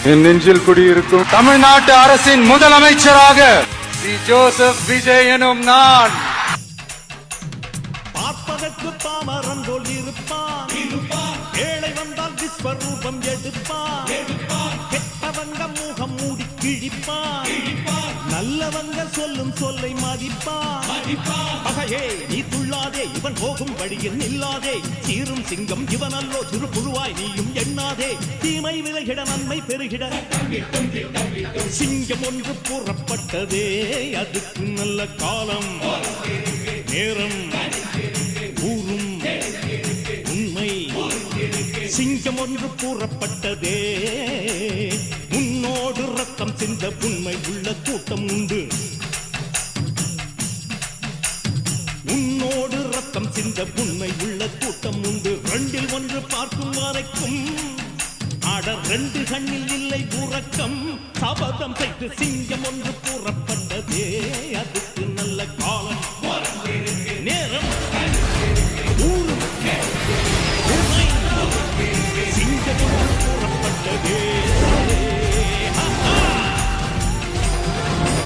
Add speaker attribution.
Speaker 1: என் நெஞ்சில் குடியிருக்கும் தமிழ்நாட்டு அரசின் முதலமைச்சராக ஸ்ரீ ஜோசப் விஜய் எனும் நான்
Speaker 2: பார்ப்பதற்கு பாமரன் போல் இருப்பான், ஏழை வந்தால் விஸ்வரூபம் எடுப்பான், கெட்டவங்க முகம் மூடி கிழிப்பான், நல்லவங்க சொல்லும் சொல்லை மதிப்பான். பகையே நீ துள்ளாதே, இவன் போகும் வழியில் நில்லாதே, சீரும் சிங்கம் இவன் அல்லோ, சிறு புழுவாய் நீயும் எண்ணாதே, தீமை விலகிட நன்மை பெருகிட சிங்கம் ஒன்று கூறப்பட்டதே, அதுக்கு நல்ல காலம் நேரம் ஊரும் உண்மை. சிங்கம் ஒன்று கூறப்பட்டதே, உன்னோடு ரத்தம் சிந்த உண்மை உள்ள கூட்டம் உண்டு, உன்னோடு ரத்தம் சிந்த உண்மை உள்ள கூட்டம் உண்டு. ரெண்டில் ஒன்று பார்க்கும் வரைக்கும் ஆட ரெண்டு கண்ணில் இல்லை உறக்கம், சபதம் செய்து சிங்கம் ஒன்று கூறப்பட்ட